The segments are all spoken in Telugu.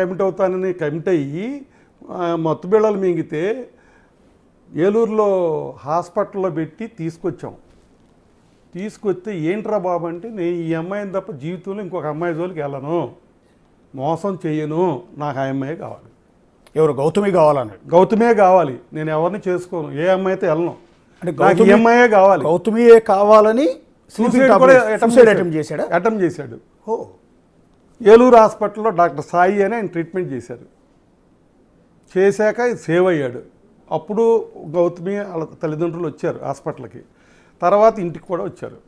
కమిట్ అవుతానని కమిట్ అయ్యి మత్తు బిళ్ళలు మింగితే ఏలూరులో హాస్పిటల్లో పెట్టి తీసుకొస్తే ఏంట్రా బాబు అంటే, నేను ఈ అమ్మాయిని తప్ప జీవితంలో ఇంకొక అమ్మాయి జోలికి వెళ్ళను, మోసం చెయ్యను, నాకు ఆ అమ్మాయి కావాలి. ఎవరు? గౌతమి కావాలని. గౌతమే కావాలి, నేను ఎవరిని చేసుకోను, ఏ అమ్మాయి అయితే వెళ్ళను, నాకు ఈ అమ్మాయే కావాలి. గౌతమియే కావాలని అటెంప్ట్ చేశాడు. ఏలూరు హాస్పిటల్లో డాక్టర్ సాయి అని ఆయన ట్రీట్మెంట్ చేశారు. చేశాక సేవ్ అయ్యాడు. అప్పుడు గౌతమి వాళ్ళ తల్లిదండ్రులు వచ్చారు హాస్పిటల్కి, తర్వాత ఇంటికి కూడా వచ్చారు.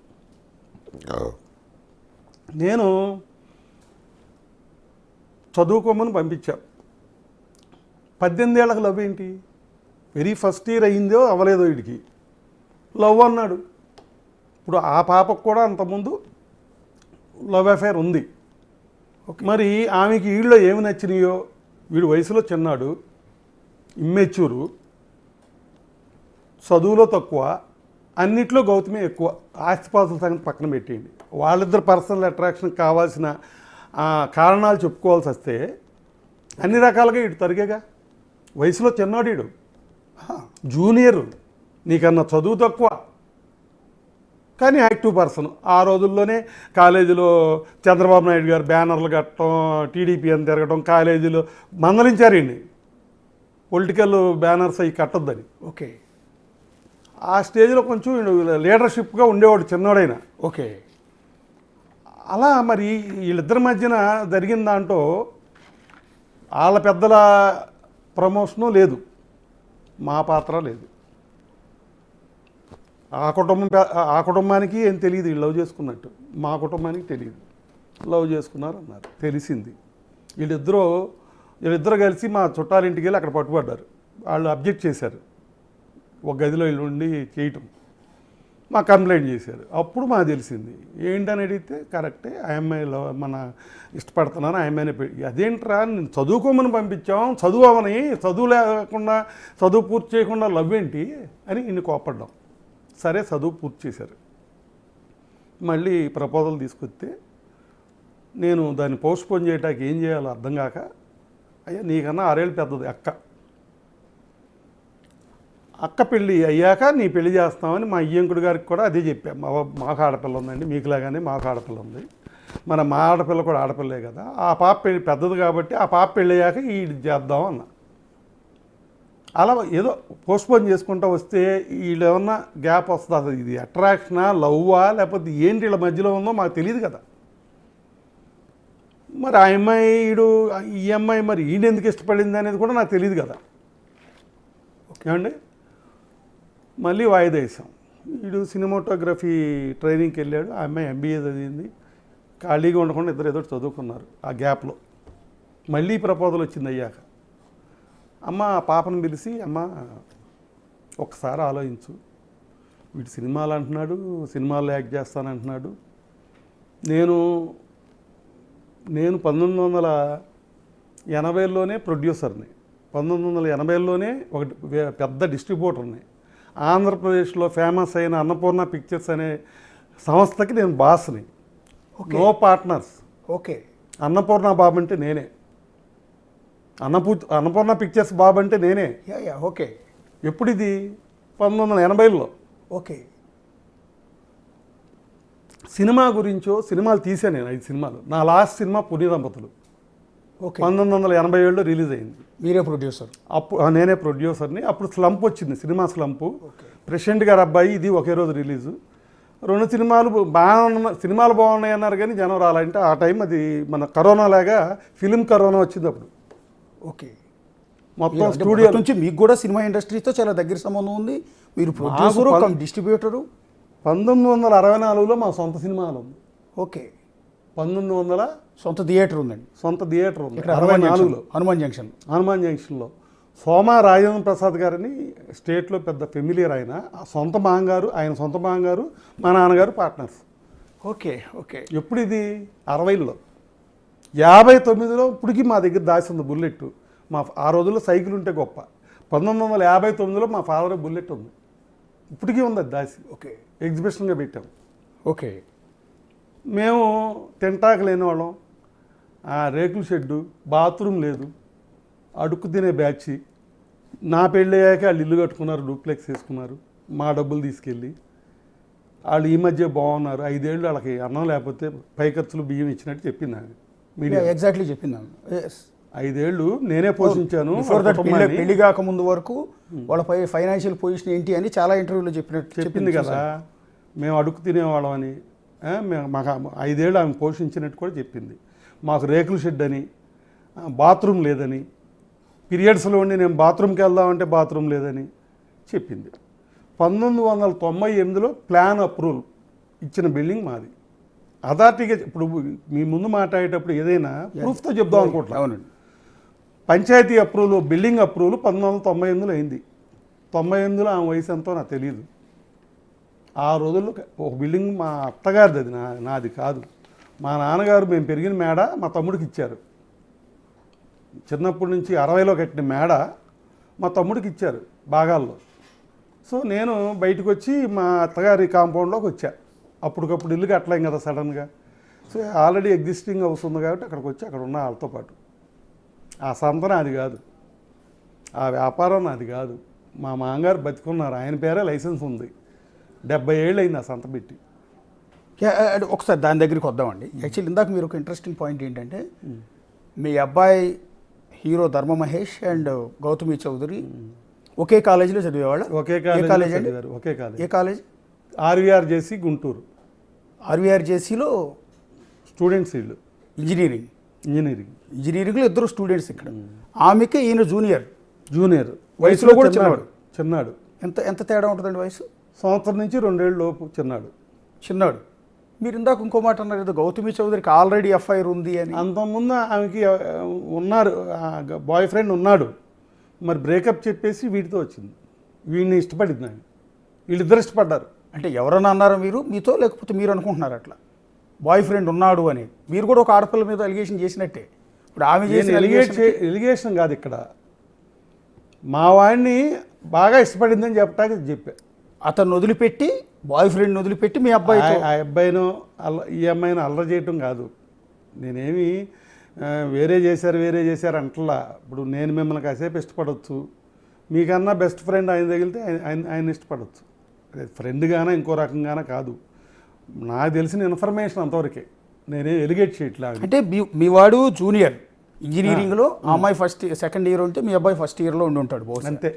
నేను చదువుకోమని పంపించాను. 18 ఏళ్ళకి లవ్ ఏంటి? వెరీ ఫస్ట్ ఇయర్ అయ్యిందో అవ్వలేదో వీడికి లవ్ అన్నాడు. ఇప్పుడు ఆ పాపకు కూడా అంతకుముందు లవ్ అఫైర్ ఉంది. మరి ఆమెకి వీళ్ళలో ఏమి నచ్చినాయో, వీడు వయసులో చిన్నాడు, ఇమ్మెచ్యూరు, చదువులో తక్కువ, అన్నిట్లో గౌతమి ఎక్కువ. ఆస్తిపాస్తుల సంగతి పక్కన పెట్టేయండి, వాళ్ళిద్దరు పర్సనల్ అట్రాక్షన్ కావాల్సిన కారణాలు చెప్పుకోవాల్సి వస్తే అన్ని రకాలుగా వీడు తరిగేగా. వయసులో చిన్నాడు వీడు, జూనియరు, నీకన్నా చదువు తక్కువ, కానీ యాక్టివ్ పర్సన్. ఆ రోజుల్లోనే కాలేజీలో చంద్రబాబు నాయుడు గారు బ్యానర్లు కట్టడం, టీడీపీ అని తిరగడం, కాలేజీలో మందలించారండి పొలిటికల్ బ్యానర్స్ అవి కట్టొద్దని. ఓకే. ఆ స్టేజ్లో కొంచెం లీడర్షిప్గా ఉండేవాడు చిన్నోడైనా. ఓకే. అలా మరి వీళ్ళిద్దరి మధ్యన జరిగిన దాంట్లో వాళ్ళ పెద్దల ప్రమోషను లేదు, మా పాత్ర లేదు. ఆ కుటుంబానికి ఏం తెలియదు వీళ్ళు లవ్ చేసుకున్నట్టు, మా కుటుంబానికి తెలియదు. లవ్ చేసుకున్నారు అన్నారు, తెలిసింది. వీళ్ళిద్దరూ కలిసి మా చుట్టాలింటికి వెళ్ళి అక్కడ పట్టుబడ్డారు. వాళ్ళు అబ్జెక్ట్ చేశారు, ఒక గదిలో వీళ్ళు ఉండి చేయటం. మా కంప్లైంట్ చేశారు. అప్పుడు మాకు తెలిసింది. ఏంటని అడిగితే కరెక్టే, ఆ అమ్మాయిలో మన ఇష్టపడుతున్నాను, ఆ అమ్మాయిని అదేంట్రా నేను చదువుకోమని పంపించాం, చదువు అవని, చదువు లేకుండా చదువు పూర్తి చేయకుండా లవ్ ఏంటి అని ఇన్ని కోపడ్డాం. సరే చదువు పూర్తి చేశారు. మళ్ళీ ప్రపోజల్ తీసుకొస్తే నేను దాన్ని పోస్ట్పోన్ చేయడానికి ఏం చేయాలో అర్థం కాక, అయ్యా నీకన్నా 6 ఏళ్ళు పెద్దది అక్క పెళ్ళి అయ్యాక నీ పెళ్లి చేస్తామని మా అయ్యంకుడు గారికి కూడా అదే చెప్పాం. మాకు ఆడపిల్ల ఉందండి, మీకులాగానే మాకు ఆడపిల్ల ఉంది, మా ఆడపిల్ల కూడా ఆడపిల్లే కదా, ఆ పాప పెళ్ళి పెద్దది కాబట్టి ఆ పాప పెళ్ళి అయ్యాక ఇది చేద్దాం అన్న. అలా ఏదో పోస్ట్పోన్ చేసుకుంటూ వస్తే వీళ్ళు ఏమన్నా గ్యాప్ వస్తుంది. అసలు ఇది అట్రాక్షనా, లవ్వా, లేకపోతే ఏంటి వీళ్ళ మధ్యలో ఉందో మాకు తెలియదు కదా. మరి ఆ అమ్మాయి ఈ అమ్మాయి మరి ఈయన ఎందుకు ఇష్టపడింది అనేది కూడా నాకు తెలియదు కదా. ఏమండి, మళ్ళీ వాయిదా వేసాం. వీడు సినిమాటోగ్రఫీ ట్రైనింగ్కి వెళ్ళాడు, ఆ అమ్మాయి MBA చదివింది. ఖాళీగా ఉండకుండా ఇద్దరు ఏదో చదువుకున్నారు. ఆ గ్యాప్లో మళ్ళీ ప్రపోజల్ వచ్చింది అయ్యాక. అమ్మ ఆ పాపను పిలిచి, అమ్మ ఒకసారి ఆలోచించు, వీడు సినిమాలు అంటున్నాడు, సినిమాల్లో యాక్ట్ చేస్తానంటున్నాడు. నేను 1980లోనే ప్రొడ్యూసర్ని, 1980లోనే ఒక పెద్ద డిస్ట్రిబ్యూటర్ని. ఆంధ్రప్రదేశ్లో ఫేమస్ అయిన అన్నపూర్ణ పిక్చర్స్ అనే సంస్థకి నేను బాస్ని. No partners. Okay. Annapurna Babu అంటే నేనే, అన్నపూర్ణ పిక్చర్స్ బాబు అంటే నేనే. ఓకే. ఎప్పుడు ఇది? 1980లో. ఓకే. సినిమా గురించో సినిమాలు తీసాను నేను 5 సినిమాలు. నా లాస్ట్ సినిమా పుణ్య దంపతులు 1987లో రిలీజ్ అయింది. మీరే ప్రొడ్యూసర్? అప్పుడు నేనే ప్రొడ్యూసర్ని. అప్పుడు స్లంప్ వచ్చింది, సినిమా స్లంపు. ప్రెసిడెంట్ గారు అబ్బాయి ఇది ఒకే రోజు రిలీజు. 2 సినిమాలు బాగున్నాయి అన్నారు కానీ జనం రాలంటే ఆ టైం అది మన కరోనా లాగా ఫిలిం కరోనా వచ్చింది అప్పుడు. ఓకే. మొత్తం స్టూడియో నుంచి మీకు కూడా సినిమా ఇండస్ట్రీతో చాలా దగ్గర సంబంధం ఉంది. మీరు ప్రొడ్యూసరు, డిస్ట్రిబ్యూటరు. 1964లో మా సొంత సినిమాలు ఉంది. ఓకే. 1900 సొంత థియేటర్ ఉందండి. సొంత థియేటర్ ఉంది 64లో హనుమాన్ జంక్షన్లో. సోమా రాజేంద్ర ప్రసాద్ గారని స్టేట్లో పెద్ద ఫెమిలియర్. ఆయన సొంత మాంగారు మా నాన్నగారు పార్ట్నర్స్. ఓకే. ఓకే. ఎప్పుడు ఇది? 60లో. 59లో ఇప్పటికీ మా దగ్గర దాసి ఉంది బుల్లెట్. ఆ రోజుల్లో సైకిల్ ఉంటే గొప్ప. 1959లో మా ఫాదర్ బుల్లెట్ ఉంది, ఇప్పటికీ ఉంది అది దాసి. ఓకే. ఎగ్జిబిషన్గా పెట్టాం. ఓకే. మేము తింటాక లేని వాళ్ళం, ఆ రేకుల షెడ్డు, బాత్రూమ్ లేదు, అడుక్కు తినే బ్యాచ్. నా పెళ్ళి అయ్యాక వాళ్ళు ఇల్లు కట్టుకున్నారు, డూప్లెక్స్ వేసుకున్నారు, మా డబ్బులు తీసుకెళ్ళి. వాళ్ళు ఈ మధ్య బాగున్నారు. 5 ఏళ్ళు వాళ్ళకి అన్నం లేకపోతే పై ఖర్చులు బియ్యం ఇచ్చినట్టు చెప్పింది ఆమె మీడియా. ఎగ్జాక్ట్లీ చెప్పిందాం. 5 ఏళ్ళు నేనే పోషించాను. బిఫోర్ దట్ పెళ్లి కాక ముందు వరకు వాళ్ళ ఫైనాన్షియల్ పొజిషన్ ఏంటి అని చాలా ఇంటర్వ్యూలో చెప్పింది కదా. మేము అడుగు తినేవాళ్ళమని, మాకు 5 ఏళ్ళు ఆమె పోషించినట్టు కూడా చెప్పింది. మాకు రేకుల షెడ్ అని, బాత్రూమ్ లేదని, పీరియడ్స్లో ఉండి నేను బాత్రూమ్కి వెళ్దామంటే బాత్రూమ్ లేదని చెప్పింది. 1998లో ప్లాన్ అప్రూవల్ ఇచ్చిన బిల్డింగ్ మాది. అథారిటీగా ఇప్పుడు మీ ముందు మాట్లాడేటప్పుడు ఏదైనా ప్రూఫ్తో చెప్దాం అనుకుంటున్నాను. అవునండి. పంచాయతీ అప్రూవల్, బిల్డింగ్ అప్రూవల్ 1998లో అయింది. 98లో ఆమె వయసు ఎంతో నాకు తెలియదు. ఆ రోజుల్లో ఒక బిల్డింగ్ మా అత్తగారిది, అది నాది కాదు. మా నాన్నగారు మేము పెరిగిన మేడ మా తమ్ముడికి ఇచ్చారు. చిన్నప్పటి నుంచి 60లో కట్టిన మేడ మా తమ్ముడికి ఇచ్చారు భాగాల్లో. సో నేను బయటకు వచ్చి మా అత్తగారి కాంపౌండ్లోకి వచ్చా. అప్పటికప్పుడు ఇల్లు కట్టలేం కదా సడన్గా. సో ఆల్రెడీ ఎగ్జిస్టింగ్ హౌస్ ఉంది కాబట్టి అక్కడికి వచ్చి అక్కడ ఉన్న వాళ్ళతో పాటు. ఆ సంత నాది కాదు, ఆ వ్యాపారం నాది కాదు. మా మామగారు బతికున్నారు, ఆయన పేరే లైసెన్స్ ఉంది. 70 ఏళ్ళు అయింది ఆ సంత పెట్టి. ఒకసారి దాని దగ్గరికి వద్దామండి. యాక్చువల్లీ ఇందాక మీరు ఒక ఇంట్రెస్టింగ్ పాయింట్ ఏంటంటే, మీ అబ్బాయి హీరో ధర్మ మహేష్ అండ్ గౌతమి చౌదరి ఒకే కాలేజీలో చదివేవాళ్ళు. ఒకే కాలేజ్ అండి. ఒకే కాలేజ్. ఏ కాలేజ్? ఆర్వీఆర్జేసీ గుంటూరు. ఆర్వీఆర్జేసీలో స్టూడెంట్స్ వీళ్ళు. ఇంజనీరింగ్లో ఇద్దరు స్టూడెంట్స్ ఇక్కడ. ఆమెకి ఈయన జూనియర్ వయసులో కూడా చిన్నాడు. ఎంత ఎంత తేడా ఉంటుందండి వయసు? సంవత్సరం నుంచి 2 ఏళ్ళ లోపు చిన్నాడు. మీరు ఇందాక ఇంకో మాట అన్నారు కదా, గౌతమి చౌదరికి ఆల్రెడీ ఎఫ్ఐఆర్ ఉంది అని. అంతకుముందు ఆమెకి ఉన్నారు, బాయ్ ఫ్రెండ్ ఉన్నాడు. మరి బ్రేకప్ చెప్పేసి వీటితో వచ్చింది. వీడిని ఇష్టపడింది ఆమె. వీళ్ళిద్దరు ఇష్టపడ్డారు. అంటే ఎవరన్నా అన్నారా మీరు మీతో, లేకపోతే మీరు అనుకుంటున్నారు అట్లా బాయ్ ఫ్రెండ్ ఉన్నాడు అని? మీరు కూడా ఒక ఆడపిల్ల మీద ఎలిగేషన్ చేసినట్టే. ఇప్పుడు ఆమె చేసిన ఎలిగేషన్ కాదు ఇక్కడ. మా వాడిని బాగా ఇష్టపడిందని చెప్పడానికి చెప్పా. అతను వదిలిపెట్టి, బాయ్ ఫ్రెండ్ వదిలిపెట్టి మీ అబ్బాయి, ఆ అబ్బాయినో ఈ అమ్మాయిని అల్లరి చేయటం కాదు. నేనేమి వేరే చేశారు అంటలా. ఇప్పుడు నేను మిమ్మల్ని కాసేపు ఇష్టపడవచ్చు, మీకన్నా బెస్ట్ ఫ్రెండ్ ఆయన తగిలితే ఆయన ఇష్టపడవచ్చు. అదే ఫ్రెండ్గానే ఇంకో రకంగానే కాదు. నాకు తెలిసిన ఇన్ఫర్మేషన్ అంతవరకే, నేనేం ఎలిగేట్ చేయట్లా. అంటే మీ వాడు జూనియర్ ఇంజనీరింగ్లో, ఆ అమ్మాయి సెకండ్ ఇయర్ ఉంటే మీ అబ్బాయి ఫస్ట్ ఇయర్లో ఉండి ఉంటాడు బహుశా. అంతే.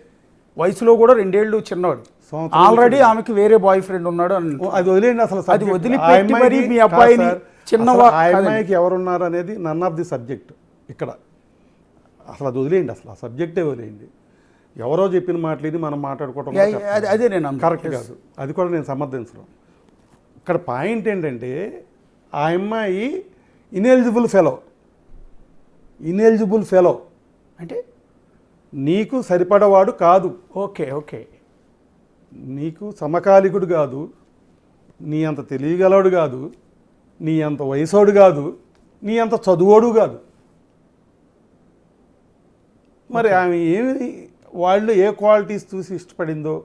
వయసులో కూడా 2 ఏళ్ళు చిన్నవాడు. ఆల్రెడీ ఆమెకి వేరే బాయ్ ఫ్రెండ్ ఉన్నాడు అని. అది వదిలేండి అసలు. అది వదిలిపెట్టి మరి మీ అబ్బాయిని ఆ అమ్మాయికి ఎవరున్నారు అనేది నన్ ఆఫ్ ది సబ్జెక్ట్ ఇక్కడ. అసలు అది వదిలేయండి, అసలు ఆ సబ్జెక్టే వదిలేయండి. ఎవరో చెప్పిన మాటలు మనం మాట్లాడుకోవటం అదే నేను కరెక్ట్ కాదు. అది కూడా నేను సమర్థించడం. ఇక్కడ పాయింట్ ఏంటంటే, ఆ అమ్మాయి ఇనెలిజిబుల్ ఫెలో అంటే నీకు సరిపడవాడు కాదు. ఓకే. నీకు సమకాలికుడు కాదు, నీ అంత తెలియగలవాడు కాదు, నీ అంత వయసోడు కాదు, నీ అంత చదువుడు కాదు. మరి ఆమె ఏమి, వాళ్ళు ఏ క్వాలిటీస్ చూసి ఇష్టపడిందో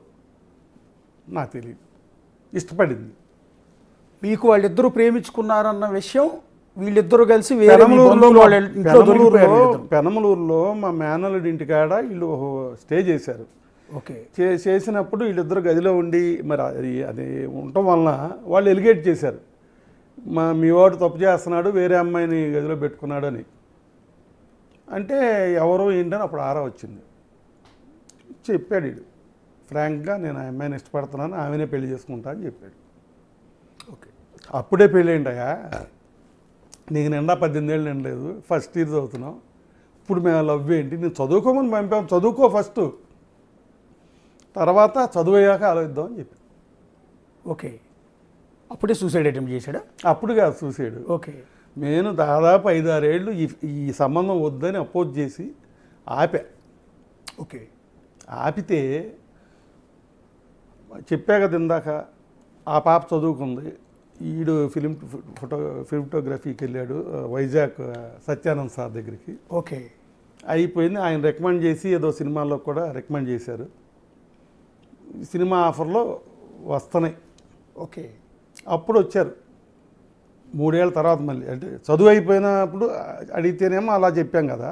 నాకు తెలియదు. ఇష్టపడింది. మీకు వాళ్ళిద్దరూ ప్రేమించుకున్నారన్న విషయం వీళ్ళిద్దరూ కలిసి పెనమలూరులో మా మేనల్లుడి ఇంటికాడ వీళ్ళు స్టే చేశారు. ఓకే. చేసినప్పుడు వీళ్ళిద్దరు గదిలో ఉండి మరి అది ఉండటం వలన వాళ్ళు ఎలిగేట్ చేశారు, మీ వాడు తప్పు చేస్తున్నాడు, వేరే అమ్మాయిని గదిలో పెట్టుకున్నాడు అని. అంటే ఎవరో ఏంటని అప్పుడు ఆరా వచ్చింది. చెప్పాడు వీడు ఫ్రాంక్గా, నేను ఆ అమ్మాయిని ఇష్టపడుతున్నాను, ఆమెనే పెళ్లి చేసుకుంటా అని చెప్పాడు. ఓకే. అప్పుడే పెళ్ళి ఏంటయా, నీకు నిండా 18 ఏళ్ళు నిండలేదు, ఫస్ట్ ఇయర్ చదువుతున్నావు, ఇప్పుడు మేము లవ్ ఏంటి? నేను చదువుకోమని పంపాము, చదువుకో ఫస్ట్, తర్వాత చదువయ్యాక ఆలోచిద్దాం అని చెప్పి. ఓకే. అప్పుడే సూసైడ్ అటెంప్ట్ చేశాడా? అప్పుడు కాదు సూసైడ్. ఓకే. నేను దాదాపు 5-6 ఏళ్ళు ఈ సంబంధం వద్దని అపోజ్ చేసి ఆపా. ఓకే. ఆపితే చెప్పా కదా ఇందాక, ఆ పాప చదువుకుంది, ఈడు ఫోటోగ్రఫీకి వెళ్ళాడు వైజాగ్ సత్యానంద్ సార్ దగ్గరికి. ఓకే. అయిపోయింది. ఆయన రికమెండ్ చేసి ఏదో సినిమాల్లో కూడా రికమెండ్ చేశారు. సినిమా ఆఫర్లో వస్తున్నాయి. ఓకే. అప్పుడు వచ్చారు 3 ఏళ్ళ తర్వాత మళ్ళీ అంటే చదువు అయిపోయినప్పుడు అడిగితేనేమో అలా చెప్పాం కదా,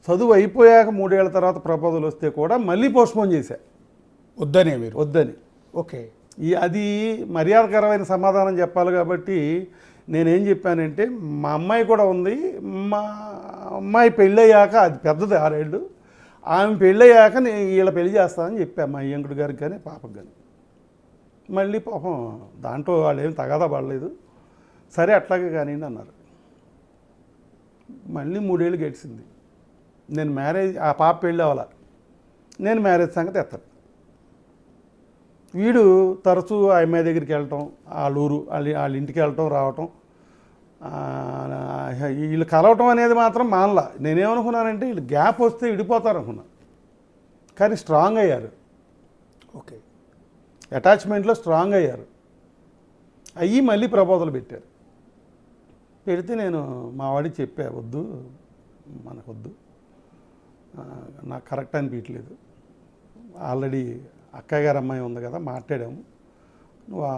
చదువు అయిపోయాక 3 ఏళ్ళ తర్వాత ప్రపోజల్ వస్తే కూడా మళ్ళీ పోస్ట్పోన్ చేశా, వద్దనే మీరు? వద్దని. ఓకే. అది మర్యాదకరమైన సమాధానం చెప్పాలి కాబట్టి నేనేం చెప్పానంటే, మా అమ్మాయి కూడా ఉంది, మా అమ్మాయి పెళ్ళయ్యాక, అది పెద్దది 6 ఏళ్ళు, ఆమె పెళ్ళయ్యాక నేను వీళ్ళ పెళ్లి చేస్తానని చెప్పాను మా అయ్యంకుడు గారికి కానీ పాపకు కానీ. మళ్ళీ పాపం దాంట్లో వాళ్ళు ఏం తగాదా పడలేదు, సరే అట్లాగే కానివ్వండి అన్నారు. మళ్ళీ 3 ఏళ్ళు గడిచింది, నేను మ్యారేజ్, ఆ పాప పెళ్ళి అవ్వాల, నేను మ్యారేజ్ సంగతి ఎత్తాను. వీడు తరచూ ఆ అమ్మాయి దగ్గరికి వెళ్ళటం, వాళ్ళ ఊరు వాళ్ళ ఇంటికి వెళ్ళటం రావటం, వీళ్ళు కలవటం అనేది మాత్రం మానలా. నేనేమనుకున్నానంటే వీళ్ళు గ్యాప్ వస్తే విడిపోతారు అనుకున్నా, కానీ స్ట్రాంగ్ అయ్యారు. ఓకే. అటాచ్మెంట్లో స్ట్రాంగ్ అయ్యారు. అయ్యి మళ్ళీ ప్రపోజల్ పెట్టారు. పెడితే నేను మా వాడికి చెప్పా, వద్దు మనకొద్దు, నాకు కరెక్ట్ అనిపించలేదు, ఆల్రెడీ అక్కయ్య గారు అమ్మాయి ఉంది కదా, మాట్లాడాము, నువ్వు ఆ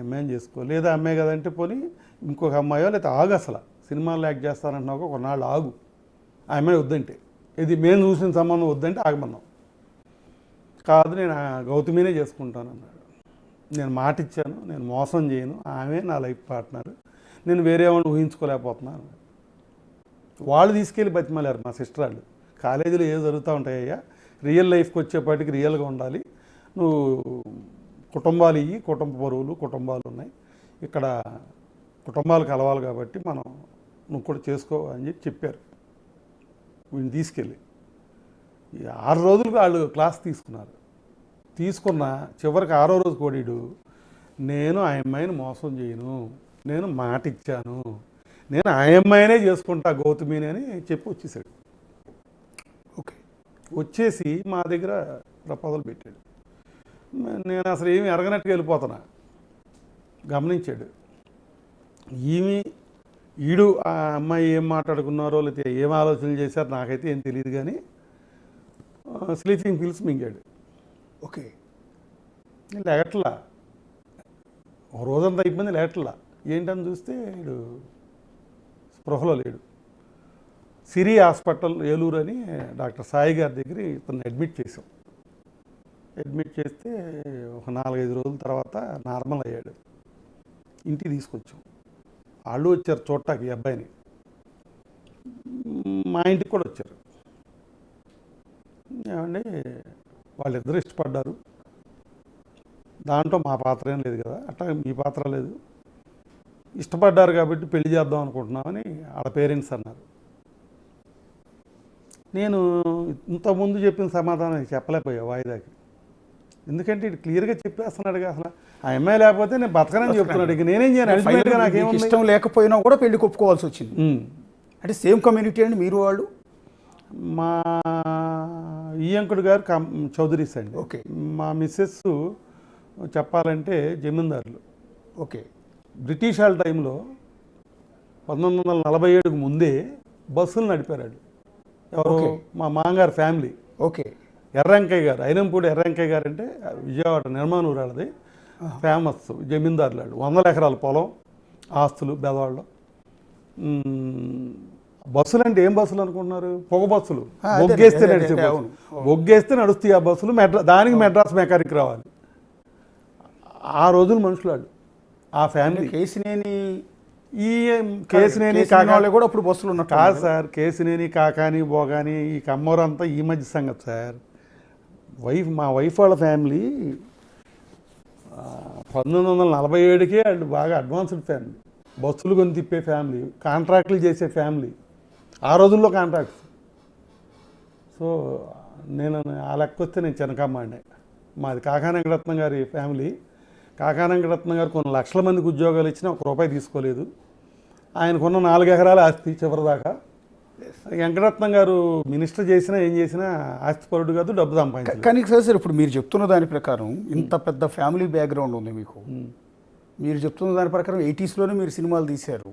అమ్మాయిని చేసుకో, లేదా అమ్మాయి కదంటే పోనీ ఇంకొక అమ్మాయో లేదా ఆగు, అసలు సినిమాల్లో యాక్ట్ చేస్తానంటున్నావు కొన్నాళ్ళు ఆగు, ఆ అమ్మాయి వద్దంటే, ఇది మేము చూసిన సంబంధం వద్దంటే ఆగమన్నాం. కాదు నేను గౌతమినే చేసుకుంటానన్నాడు. నేను మాట ఇచ్చాను, నేను మోసం చేయను, ఆమె నా లైఫ్ పార్ట్నర్, నేను వేరే వాళ్ళని ఊహించుకోలేకపోతున్నాను. వాళ్ళు తీసుకెళ్ళి బతిమలారు మా సిస్టర్ వాళ్ళు, కాలేజీలో ఏదో జరుగుతూ ఉంటాయ్యా, రియల్ లైఫ్కి వచ్చేపాటికి రియల్గా ఉండాలి, నువ్వు కుటుంబాలు ఇవి, కుటుంబ బరువులు కుటుంబాలు ఉన్నాయి, ఇక్కడ కుటుంబాలు కలవాలి కాబట్టి మనం నువ్వు కూడా చేసుకో అని చెప్పారు. వీడిని తీసుకెళ్ళి 6 రోజులకు వాళ్ళు క్లాస్ తీసుకున్న చివరికి 6వ రోజు కోడీడు, నేను ఆ అమ్మాయిని మోసం చేయను, నేను మాట ఇచ్చాను, నేను ఆ అమ్మాయినే చేసుకుంటా గౌతమిని అని చెప్పి వచ్చేసాడు. ఓకే. వచ్చేసి మా దగ్గర ప్రపోజల్ పెట్టాడు. నేను అసలు ఏమి ఎరగనట్టుగా వెళ్ళిపోతున్నా, గమనించాడు. ఈడు ఆ అమ్మాయి ఏం మాట్లాడుకున్నారో లేకపోతే ఏం ఆలోచనలు చేశారో నాకైతే ఏం తెలియదు, కానీ స్లీపింగ్ పిల్స్ మింగాడు. ఓకే. నేను లేగట్లా, ఒక రోజంతా అయిపోయింది లేగట్లా, ఏంటని చూస్తే వీడు స్పృహలో లేడు. సిరి హాస్పిటల్ ఏలూరు అని డాక్టర్ సాయి గారి దగ్గర ఇతను అడ్మిట్ చేసాం. అడ్మిట్ చేస్తే ఒక 4-5 రోజుల తర్వాత నార్మల్ అయ్యాడు. ఇంటికి తీసుకొచ్చాం, వాళ్ళు వచ్చారు చూడటానికి ఈ అబ్బాయిని, మా ఇంటికి కూడా వచ్చారు. ఏమండి వాళ్ళిద్దరూ ఇష్టపడ్డారు, దాంట్లో మా పాత్ర ఏం లేదు కదా, అట్లా మీ పాత్ర లేదు, ఇష్టపడ్డారు కాబట్టి పెళ్లి చేద్దాం అనుకుంటున్నామని వాళ్ళ పేరెంట్స్ అన్నారు. నేను ఇంతకుముందు చెప్పిన సమాధానం చెప్పలేకపోయా వాయిదాకి, ఎందుకంటే ఇటు క్లియర్గా చెప్పేస్తున్నాడుగా, అసలు ఆ అమ్మాయి లేకపోతే నేను బతకనని చెప్తున్నాడు, ఇక నేనేం చేయను, అల్టిమేట్గా నాకేం ఇష్టం లేకపోయినా కూడా పెళ్లి ఒప్పుకోవాల్సి వచ్చింది. అంటే సేమ్ కమ్యూనిటీ అండి మీరు వాళ్ళు? మా ఈయంకుడు గారు చౌదరీస్ అండి. ఓకే. మా మిస్సెస్ చెప్పాలంటే జమీందారులు. ఓకే. బ్రిటిష్ వాళ్ళ టైంలో 1947కు ముందే బస్సులు నడిపారు ఎవరు, మా మామగారు ఫ్యామిలీ. ఓకే. ఎర్రంకయ్య గారు, అయినంపూడి ఎర్రంకయ్య గారు అంటే విజయవాడ నిర్మాణూరు వాళ్ళది ఫేమస్ జమీందారులు వాళ్ళు, 100 ఎకరాల పొలం, ఆస్తులు బెదవాళ్ళు. బస్సులు అంటే ఏం బస్సులు అనుకుంటున్నారు, పొగ బస్సులు, బొగ్గేస్తే నడిచే బస్సులు, బొగ్గేస్తే నడుస్తాయి ఆ బస్సులు, దానికి మెడ్రాస్ మెకానిక్ రావాలి. ఆ రోజులు మనుషులు వాళ్ళు, ఆ ఫ్యామిలీ. కేసినేని కాకాని కూడా ఇప్పుడు బస్సులు ఉన్నారు కాదు సార్, కేసినేని కాకాని బోగాని ఈ కమ్మోరంతా ఈ మధ్య సంగతి సార్. మా వైఫ్ వాళ్ళ ఫ్యామిలీ 1947కే వాళ్ళు బాగా అడ్వాన్స్డ్ ఫ్యామిలీ, బస్సులు కొని తిప్పే ఫ్యామిలీ, కాంట్రాక్టులు చేసే ఫ్యామిలీ, ఆ రోజుల్లో కాంట్రాక్ట్స్. సో నేను ఆ లెక్క వస్తే నేను చిన్నకమ్మండి. మాది కాకాని వెంకటరత్నం గారి ఫ్యామిలీ. కాకాని వెంకటరత్నం గారు కొన్ని లక్షల మందికి ఉద్యోగాలు ఇచ్చినా ₹1 తీసుకోలేదు. ఆయనకున్న 4 ఎకరాల ఆస్తి చివరిదాకా. వెంకటరత్నం గారు మినిస్టర్ చేసినా ఏం చేసినా ఆస్తిపరుడు కాదు, డబ్బు సంపాదించారు. కానీ సార్ ఇప్పుడు మీరు చెప్తున్న దాని ప్రకారం ఇంత పెద్ద ఫ్యామిలీ బ్యాక్గ్రౌండ్ ఉంది మీకు. మీరు చెప్తున్న దాని ప్రకారం 80sలోనే మీరు సినిమాలు తీశారు.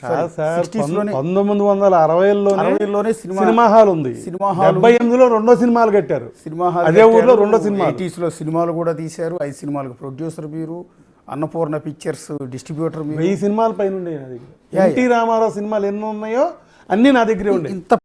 కాదు సార్, 1960లోనే సినిమా హాల్ ఉంది. 78లో 2వ సినిమాలు కట్టారు. సినిమా హాల్ అదే ఊర్లో 2వ సినిమా. 80sలో సినిమాలు కూడా తీశారు. 5 సినిమాలకు ప్రొడ్యూసర్ మీరు, అన్నపూర్ణ పిక్చర్స్ డిస్ట్రిబ్యూటర్ మీరు 1000 సినిమాల పైన ఉండే నా దగ్గర. యా, ఎన్టీ రామారావు సినిమాలు ఎన్ని ఉన్నాయో అన్నీ నా దగ్గరే ఉండే. ఇంత